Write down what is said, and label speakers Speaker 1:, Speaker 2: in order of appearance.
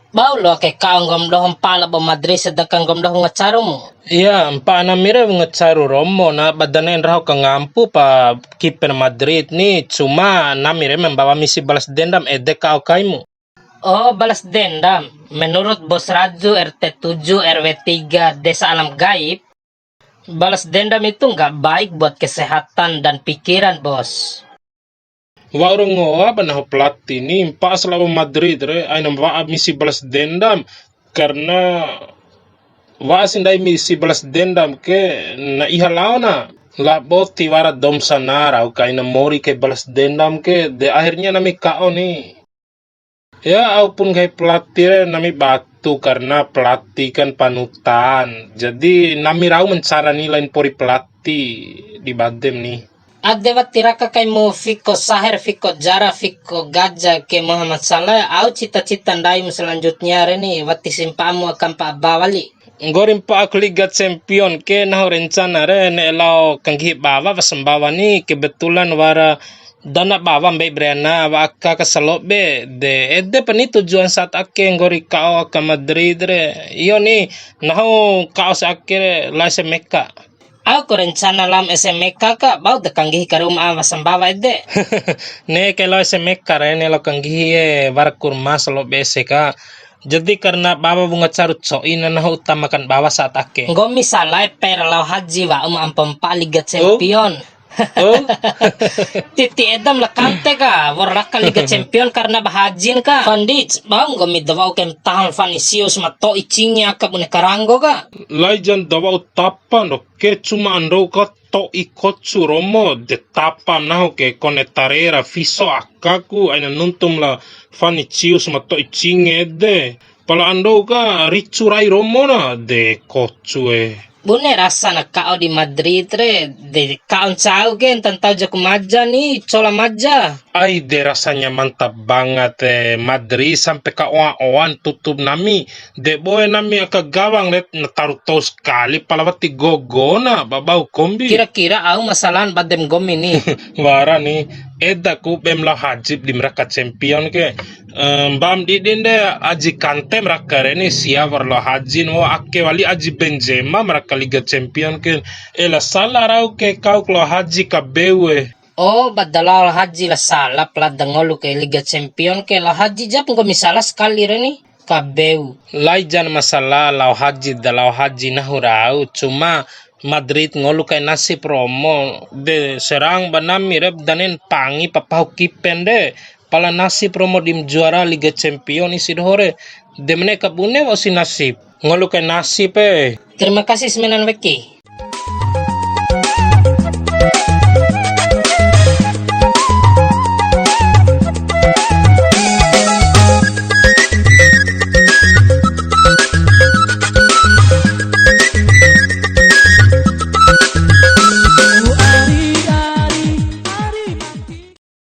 Speaker 1: Bau lo ke kaong gomdohong pala bo Madrid sedangkan gomdohong ngacarumu.
Speaker 2: Iya, pa na mire ngecaru romo na badanen raho kangampu pa kiper Madrid nih cuma na mire membawa misi balas dendam kau kaimu.
Speaker 1: Oh, balas dendam. Menurut Bos Raju RT7 RW3 Desa Alam Gaib, balas dendam itu nggak baik buat kesehatan dan pikiran, Bos.
Speaker 2: Warung ngoa panaho pelatih nih pa selama Madrid re ay membawa misi balas dendam karena wasindai misi balas dendam ke na ihalau na labo tiwara dom sanara kaina mori ke balas dendam ke de akhirnya nami kao nih. Ya, aupun kayak pelatih nami batu karena pelatih kan panutan. Jadi nami rau mencara nilai pori pelatih di Badem nih.
Speaker 1: Adeva tiraka kay mo Fiko Saher, Fiko Jara, Fiko Gaja ke Muhammad Salah, au cita-cita ndai mo selanjutnya reni wati simpamu akan paabawali.
Speaker 2: Gorin pa aku Liga Champion ke naho rencana re ne elau kanggi bawa pasembawa nih kebetulan wara dana bawa mbak Briana waka keselok be de pani tujuan saat ake ngori kao ke Madrid re iyo nih naho kao sa ake laise meka.
Speaker 1: Aku rencana lam SMK ka bau de kanggi ka rumah pasembawa ede.
Speaker 2: Ne ke laise meka re ne lo kanggi warakur mas lo BSK. Jadi karena bawa bunga carut so ina naho utamakan bawa saat ake.
Speaker 1: Ngomi salai per lau haji wa ampampa Liga Champion.
Speaker 2: Oh,
Speaker 1: Titi edam la kante ka warraka Liga Champion karena bahajin ka. Pandit, bang ngomi dawaw kem tahun Vanicius mato ichinya ka bune karango ka.
Speaker 2: Laijan dawa utapan ke cuma ando ka to ikotsu romo de tapa naho ke konetarera fiso akaku aina nuntum la Vanicius mato ichinge de pala ando ka ricurai romo na de kotsu
Speaker 1: Bune rasa na kao di Madrid re de kaon cao gen tantau jaku maja nih cola maja.
Speaker 2: Ay, de rasanya mantap banget Madrid sampai ke oan tutup nami. De boy nami ke gawang let taruh tau sekali palawati gogona babau kombi.
Speaker 1: Kira-kira au masalahan badem gomi nih.
Speaker 2: Wara nih, ku bemla hajib di mereka champion ke. Bam didin de aji kante mereka ini siap warlo hajin wo ake wali aji Benzema mereka Liga Champion ke. Ela salah rau ke kau klo haji kabewe.
Speaker 1: Oh, badala haji la sala plat dangolu ke Liga Champion ke la haji jap ngo misalah sekali reni kabeu.
Speaker 2: Laijan masalah lau haji da lau haji nahurau cuma Madrid ngolu kay nasi promo de serang banami rep danen pangi papahu kipen de pala nasi promo dim juara Liga Champion isi hore de mereka bune wasi nasib ngolu kay nasib
Speaker 1: Terima kasih semenan weki.